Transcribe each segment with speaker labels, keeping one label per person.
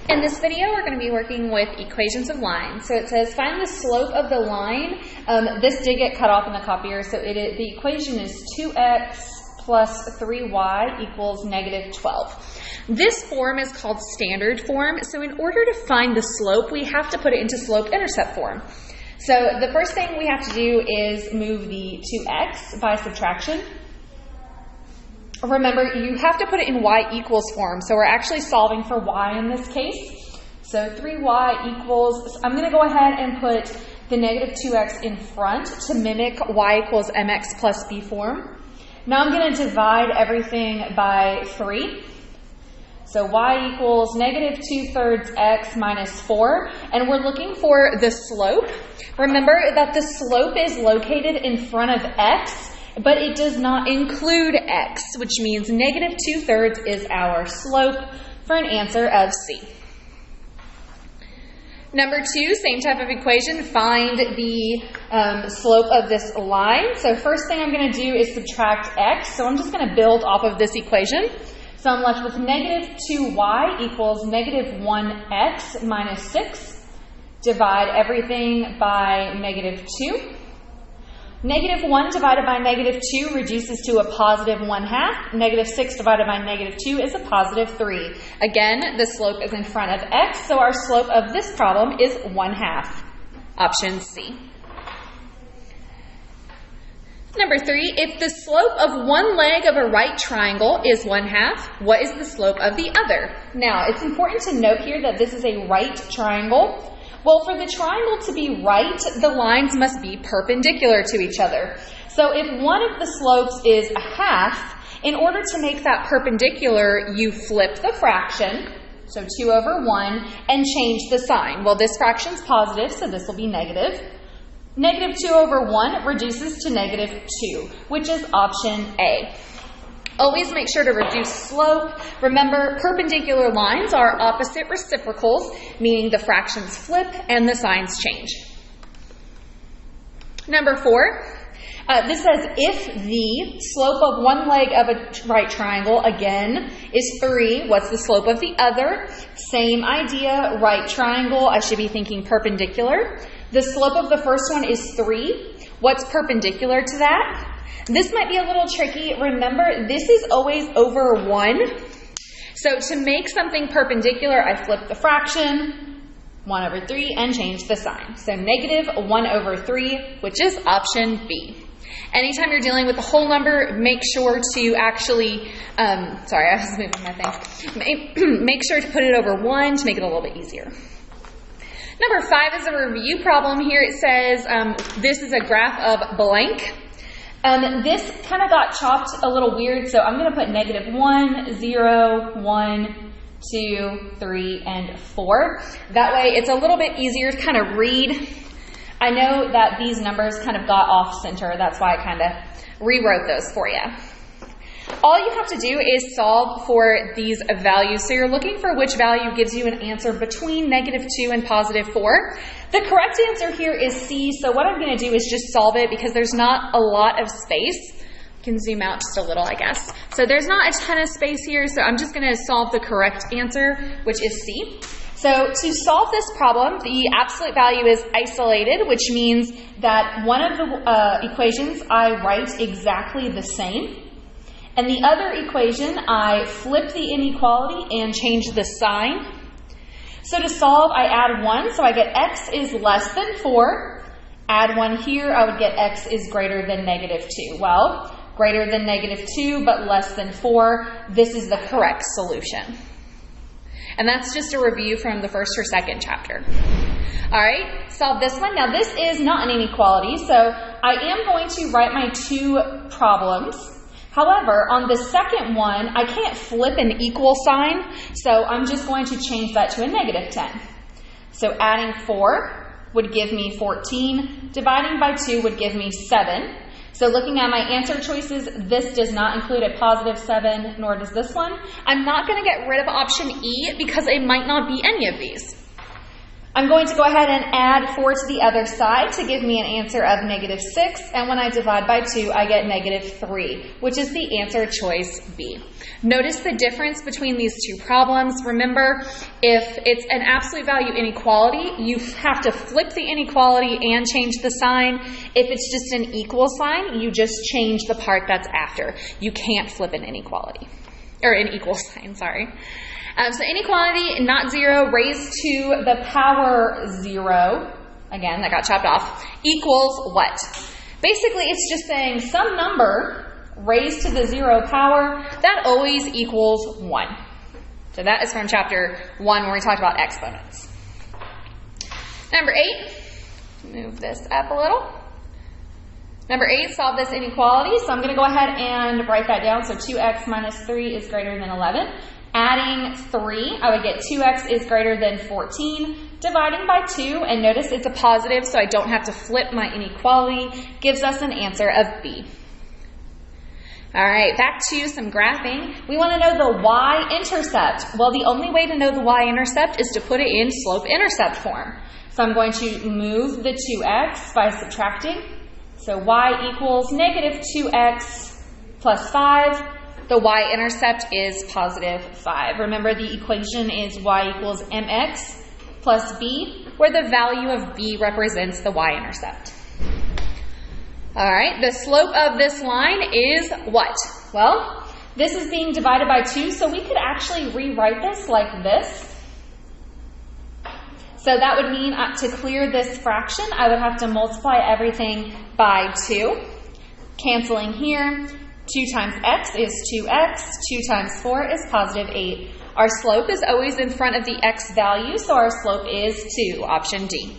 Speaker 1: In this video, we're going to be working with equations of lines. So it says find the slope of the line. This did get cut off in the copier, so the equation is 2x plus 3y equals negative 12. This form is called standard form, so in order to find the slope, we have to put it into slope-intercept form. So the first thing we have to do is move the 2x by subtraction. Remember, you have to put it in y equals form, so we're actually solving for y in this case. So 3y equals, I'm going to go ahead and put the negative 2x in front to mimic y equals mx plus b form. Now I'm going to divide everything by 3. So y equals negative 2/3 x minus 4, and we're looking for the slope. Remember that the slope is located in front of x, but it does not include x, which means negative 2/3 is our slope for an answer of C. Number 2, same type of equation, find the slope of this line. So first thing I'm going to do is subtract x, so I'm just going to build off of this equation. So I'm left with negative 2y equals negative 1x minus 6. Divide everything by negative 2. Negative 1 divided by negative 2 reduces to a positive 1/2. Negative 6 divided by negative 2 is a positive 3. Again, the slope is in front of x, so our slope of this problem is 1/2. Option C. Number 3, if the slope of one leg of a right triangle is 1/2, what is the slope of the other? Now, it's important to note here that this is a right triangle. Well, for the triangle to be right, the lines must be perpendicular to each other. So if one of the slopes is 1/2, in order to make that perpendicular, you flip the fraction, so 2/1, and change the sign. Well, this fraction's positive, so this will be negative. Negative 2/1 reduces to negative 2, which is option A. Always make sure to reduce slope. Remember, perpendicular lines are opposite reciprocals, meaning the fractions flip and the signs change. Number 4, this says if the slope of one leg of a right triangle, again, is 3, what's the slope of the other? Same idea, right triangle, I should be thinking perpendicular. The slope of the first one is 3. What's perpendicular to that? This might be a little tricky. Remember, this is always over 1. So to make something perpendicular, I flip the fraction, 1/3, and change the sign. So negative 1/3, which is option B. Anytime you're dealing with a whole number, make sure to actually, sorry, I was moving my thing. Make sure to put it over 1 to make it a little bit easier. Number 5 is a review problem here. It says this is a graph of blank. This kind of got chopped a little weird, so I'm going to put negative 1, 0, 1, 2, 3, and 4. That way it's a little bit easier to kind of read. I know that these numbers kind of got off center, that's why I kind of rewrote those for you. All you have to do is solve for these values. So you're looking for which value gives you an answer between negative 2 and positive 4. The correct answer here is C, so what I'm going to do is just solve it because there's not a lot of space. You can zoom out just a little, I guess. So there's not a ton of space here, so I'm just going to solve the correct answer, which is C. So to solve this problem, the absolute value is isolated, which means that one of the equations I write exactly the same. And the other equation, I flip the inequality and change the sign. So to solve, I add 1, so I get x is less than 4. Add 1 here, I would get x is greater than negative 2. Well, greater than negative 2, but less than 4, this is the correct solution. And that's just a review from the first or second chapter. All right, solve this one. Now this is not an inequality, so I am going to write my 2 problems. However, on the second one, I can't flip an equal sign, so I'm just going to change that to a negative 10. So adding 4 would give me 14. Dividing by 2 would give me 7. So looking at my answer choices, this does not include a positive 7, nor does this one. I'm not going to get rid of option E because it might not be any of these. I'm going to go ahead and add 4 to the other side to give me an answer of -6, and when I divide by 2, I get -3, which is the answer choice B. Notice the difference between these two problems. Remember, if it's an absolute value inequality, you have to flip the inequality and change the sign. If it's just an equal sign, you just change the part that's after. You can't flip an inequality, or an equal sign, sorry. So inequality, not 0, raised to the power 0, again, that got chopped off, equals what? Basically, it's just saying some number raised to the 0 power, that always equals 1. So that is from chapter 1 where we talked about exponents. Number 8, move this up a little. Number 8, solve this inequality. So I'm going to go ahead and write that down. So 2x minus 3 is greater than 11. Adding 3, I would get 2x is greater than 14. Dividing by 2, and notice it's a positive, so I don't have to flip my inequality, gives us an answer of B. All right, back to some graphing. We want to know the y-intercept. Well, the only way to know the y-intercept is to put it in slope-intercept form. So I'm going to move the 2x by subtracting. So y equals -2x plus 5. The y-intercept is +5. Remember, the equation is y equals mx plus b, where the value of b represents the y-intercept. All right, the slope of this line is what? Well, this is being divided by 2, so we could actually rewrite this like this. So that would mean to clear this fraction, I would have to multiply everything by 2. Canceling here. 2 times x is 2x, 2 times 4 is +8. Our slope is always in front of the x value, so our slope is 2, option D.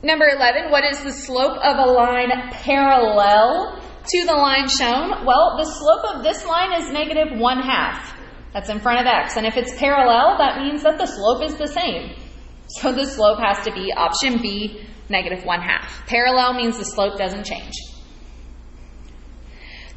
Speaker 1: Number 11, what is the slope of a line parallel to the line shown? Well, the slope of this line is -1/2. That's in front of x, and if it's parallel, that means that the slope is the same. So the slope has to be option B, -1/2. Parallel means the slope doesn't change.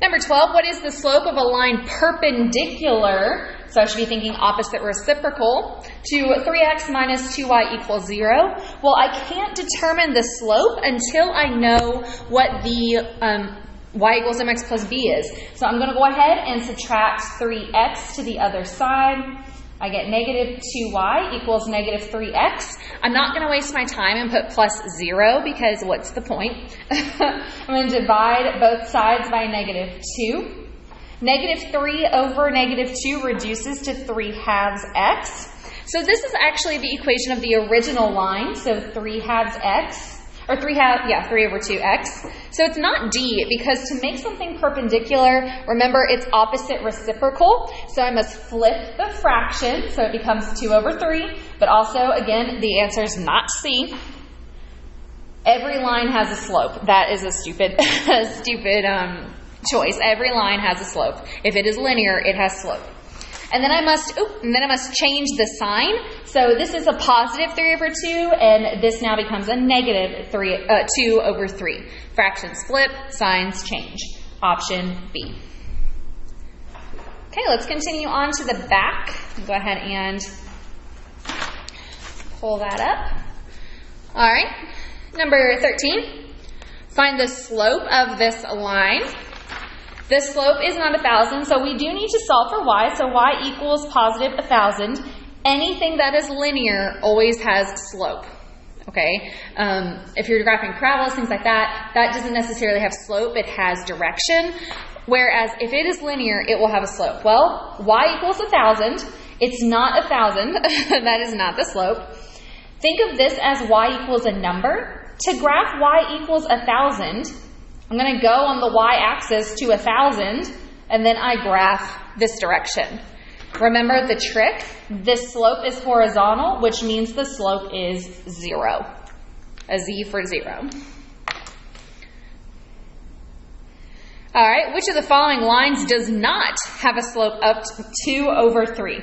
Speaker 1: Number 12, what is the slope of a line perpendicular, so I should be thinking opposite reciprocal, to 3x minus 2y equals 0? Well, I can't determine the slope until I know what the y equals mx plus b is. So I'm going to go ahead and subtract 3x to the other side. I get -2y equals -3x. I'm not going to waste my time and put +0 because what's the point? I'm going to divide both sides by -2. -3 over -2 reduces to 3/2 x. So this is actually the equation of the original line. So 3/2 x. Or 3 over 2x. So it's not D, because to make something perpendicular, remember it's opposite reciprocal. So I must flip the fraction, so it becomes 2 over 3. But also, again, the answer is not C. Every line has a slope. That is a stupid, choice. Every line has a slope. If it is linear, it has slope. And then I must change the sign. So this is a +3 over 2, and this now becomes a -2 over 3. Fractions flip, signs change. Option B. Okay, let's continue on to the back. Go ahead and pull that up. All right, number 13. Find the slope of this line. The slope is not 1,000, so we do need to solve for y. So y equals +1,000. Anything that is linear always has slope. Okay? If you're graphing parabolas, things like that, that doesn't necessarily have slope. It has direction. Whereas if it is linear, it will have a slope. Well, y equals 1,000. It's not 1,000. That is not the slope. Think of this as y equals a number. To graph y equals 1,000, I'm going to go on the y-axis to 1,000, and then I graph this direction. Remember the trick? This slope is horizontal, which means the slope is 0. A Z for 0. All right, which of the following lines does not have a slope up to 2 over 3?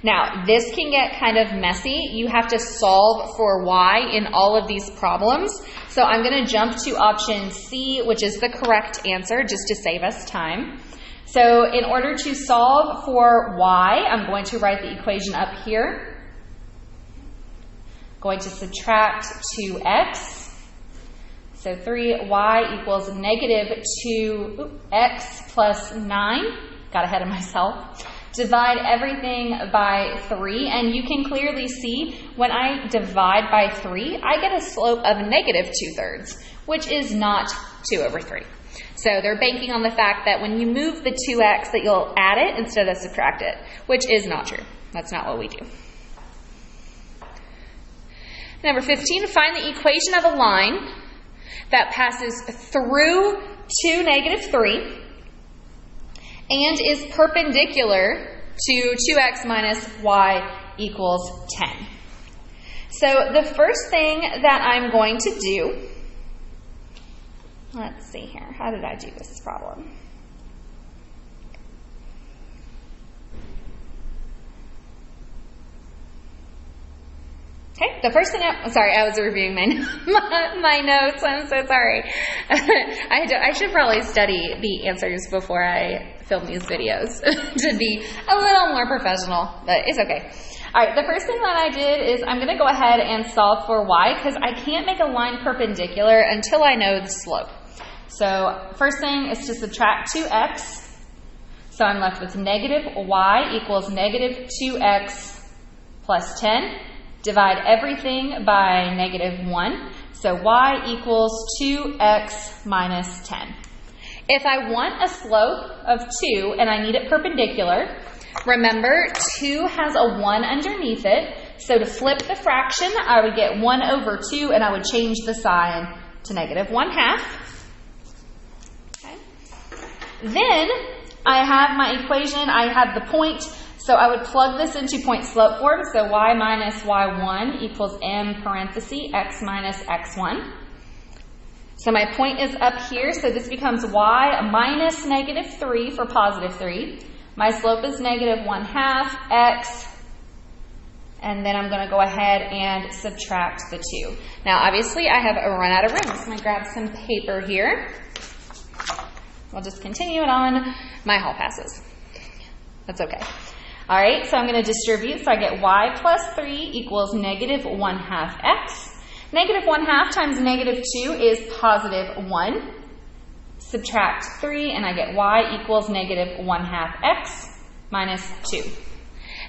Speaker 1: Now, this can get kind of messy. You have to solve for y in all of these problems. So I'm going to jump to option C, which is the correct answer, just to save us time. So in order to solve for y, I'm going to write the equation up here. Going to subtract 2x. So 3y equals negative 2x plus 9. Got ahead of myself. Divide everything by 3, and you can clearly see when I divide by 3, I get a slope of negative 2/3, which is not 2 over 3. So they're banking on the fact that when you move the 2x that you'll add it instead of subtract it, which is not true. That's not what we do. Number 15, find the equation of a line that passes through 2, negative 3, and is perpendicular to 2x minus y equals 10. So the first thing that I'm going to do, let's see here, how did I do this problem? Okay, the first thing I was reviewing my notes. I'm so sorry. I should probably study the answers before I film these videos to be a little more professional, but it's okay. All right, the first thing that I did is I'm going to go ahead and solve for y because I can't make a line perpendicular until I know the slope. So first thing is to subtract 2x. So I'm left with negative y equals negative 2x plus 10. Divide everything by negative 1. So y equals 2x minus 10. If I want a slope of 2 and I need it perpendicular, remember 2 has a 1 underneath it. So to flip the fraction, I would get 1 over 2 and I would change the sign to negative 1/2. Okay. Then I have my equation, I have the point. So I would plug this into point slope form. So y minus y1 equals m parenthesis x minus x1. So my point is up here. So this becomes y minus negative 3 for positive 3. My slope is negative 1/2 x. And then I'm going to go ahead and subtract the 2. Now obviously I have run out of room. So I'm going to grab some paper here. We'll just continue it on. My hall passes. That's okay. All right, so I'm going to distribute. So I get y plus 3 equals negative 1/2 x. Negative 1/2 times negative 2 is positive 1. Subtract 3, and I get y equals negative 1/2 x minus 2.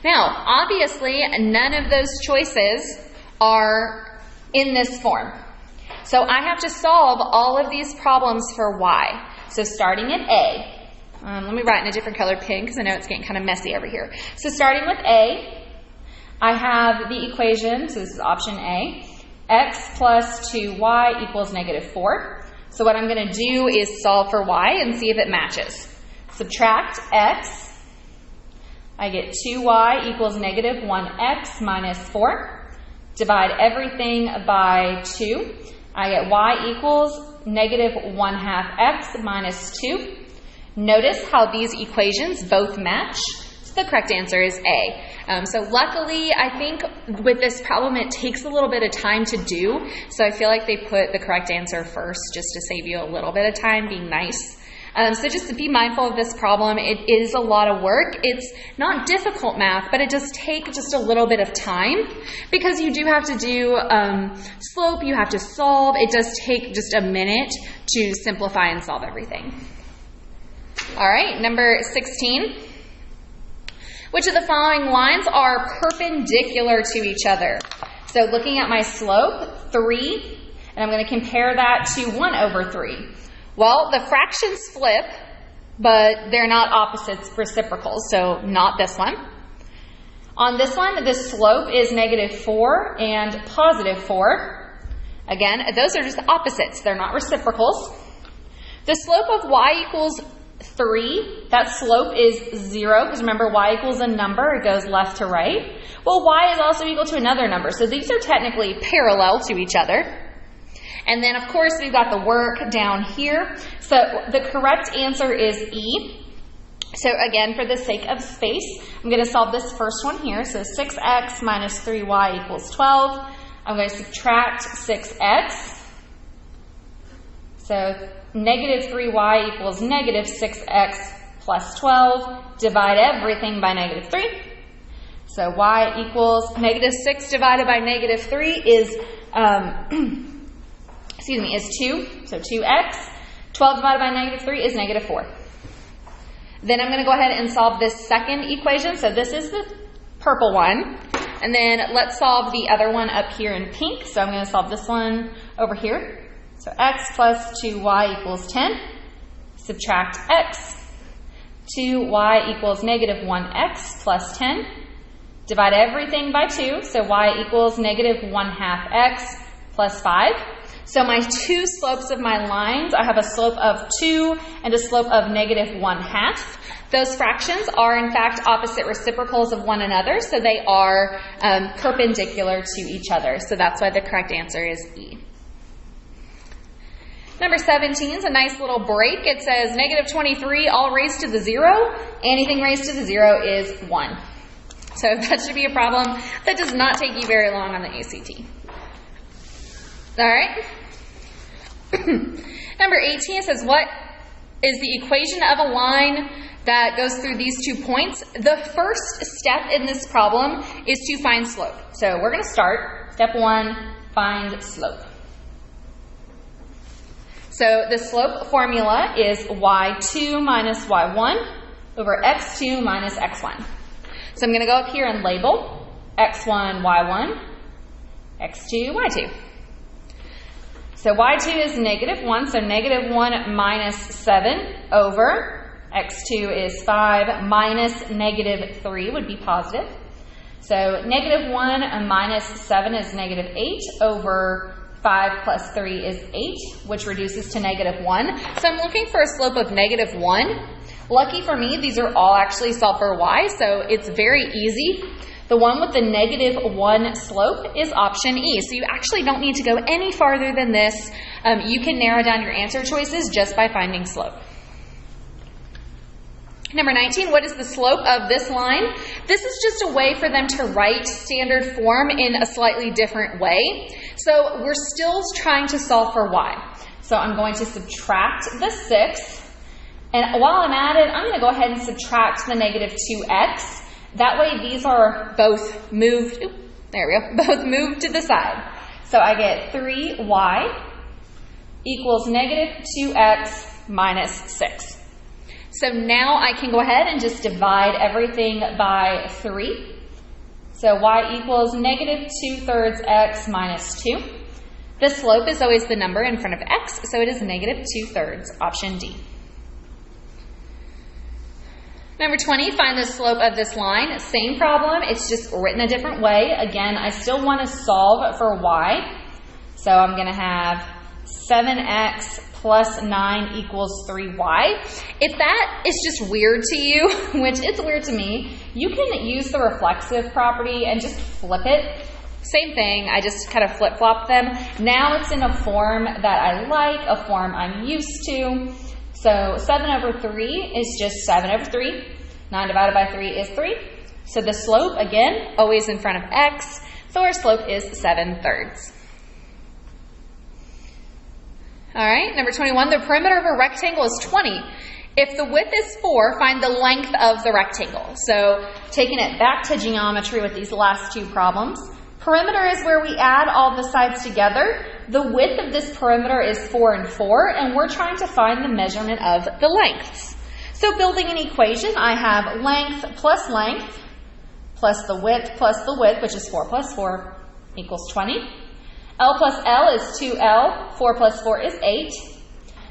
Speaker 1: Now, obviously, none of those choices are in this form. So I have to solve all of these problems for y. So starting at a. Let me write in a different color pen because I know it's getting kind of messy over here. So starting with A, I have the equation, so this is option A, x plus 2y equals negative 4. So what I'm going to do is solve for y and see if it matches. Subtract x, I get 2y equals negative 1x minus 4. Divide everything by 2. I get y equals negative 1/2 x minus 2. Notice how these equations both match. So the correct answer is A. So luckily, I think with this problem, it takes a little bit of time to do. So I feel like they put the correct answer first just to save you a little bit of time, being nice. So just to be mindful of this problem, it is a lot of work. It's not difficult math, but it does take just a little bit of time because you do have to do slope, you have to solve. It does take just a minute to simplify and solve everything. All right, number 16. Which of the following lines are perpendicular to each other? So looking at my slope, 3, and I'm going to compare that to 1 over 3. Well, the fractions flip, but they're not opposites reciprocals, so not this one. On this one, the slope is negative 4 and positive 4. Again, those are just opposites. They're not reciprocals. The slope of y equals 3, that slope is 0, because remember y equals a number, it goes left to right. Well, y is also equal to another number, so these are technically parallel to each other. And then, of course, we've got the work down here. So the correct answer is E. So again, for the sake of space, I'm going to solve this first one here. So 6x minus 3y equals 12. I'm going to subtract 6x. So negative 3y equals negative 6x plus 12. Divide everything by negative 3. So y equals negative 6 divided by negative 3 is, is 2. So 2x. 12 divided by negative 3 is negative 4. Then I'm going to go ahead and solve this second equation. So this is the purple one. And then let's solve the other one up here in pink. So I'm going to solve this one over here. So x plus 2y equals 10. Subtract x. 2y equals negative 1x plus 10. Divide everything by 2. So y equals negative 1/2 x plus 5. So my two slopes of my lines, I have a slope of 2 and a slope of negative 1/2. Those fractions are, in fact, opposite reciprocals of one another, so they are perpendicular to each other. So that's why the correct answer is E. Number 17 is a nice little break. It says negative 23 all raised to the 0. Anything raised to the 0 is 1. So that should be a problem that does not take you very long on the ACT. All right. Number 18 says, what is the equation of a line that goes through these 2 points? The first step in this problem is to find slope. So we're going to start. Step 1, find slope. So the slope formula is y2 minus y1 over x2 minus x1. So I'm going to go up here and label x1, y1, x2, y2. So y2 is negative 1, so negative 1 minus 7 over x2 is 5 minus negative 3 would be positive. So negative 1 minus 7 is negative 8 over 5 plus 3 is 8, which reduces to negative 1. So I'm looking for a slope of negative 1. Lucky for me, these are all actually solved for y, so it's very easy. The one with the negative 1 slope is option E. So you actually don't need to go any farther than this. You can narrow down your answer choices just by finding slope. Number 19, what is the slope of this line? This is just a way for them to write standard form in a slightly different way. So we're still trying to solve for y. So I'm going to subtract the 6. And while I'm at it, I'm going to go ahead and subtract the negative 2x. That way these are both moved, both moved to the side. So I get 3y equals negative 2x minus 6. So now I can go ahead and just divide everything by 3. So y equals negative 2/3 x minus 2. The slope is always the number in front of x, so it is negative 2/3, option D. Number 20, find the slope of this line. Same problem, it's just written a different way. Again, I still want to solve for y. So I'm going to have 7x plus 9 equals 3y. If that is just weird to you, which it's weird to me, you can use the reflexive property and just flip it. Same thing, I just kind of flip-flop them. Now it's in a form that I like, a form I'm used to. So 7 over 3 is just 7 over 3. 9 divided by 3 is 3. So the slope, again, always in front of x. So our slope is 7/3. All right, number 21, the perimeter of a rectangle is 20. If the width is 4, find the length of the rectangle. So taking it back to geometry with these last two problems, perimeter is where we add all the sides together. The width of this perimeter is 4 and 4, and we're trying to find the measurement of the lengths. So building an equation, I have length plus the width, which is 4 plus 4 equals 20. L plus L is 2L, 4 plus 4 is 8.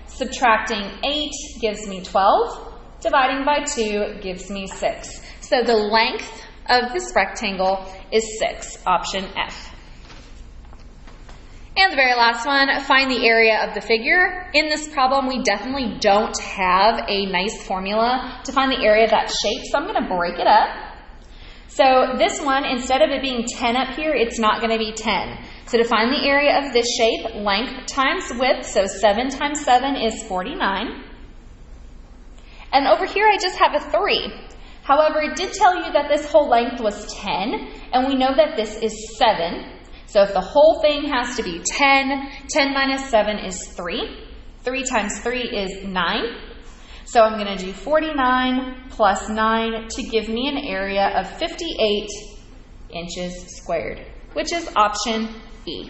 Speaker 1: Subtracting 8 gives me 12. Dividing by 2 gives me 6. So the length of this rectangle is 6, option F. And the very last one, find the area of the figure. In this problem, we definitely don't have a nice formula to find the area of that shape, so I'm going to break it up. So this one, instead of it being 10 up here, it's not going to be 10. So to find the area of this shape, length times width, so 7 times 7 is 49. And over here, I just have a 3. However, it did tell you that this whole length was 10, and we know that this is 7. So if the whole thing has to be 10, 10 minus 7 is 3. 3 times 3 is 9. So I'm going to do 49 plus 9 to give me an area of 58 inches squared, which is option E.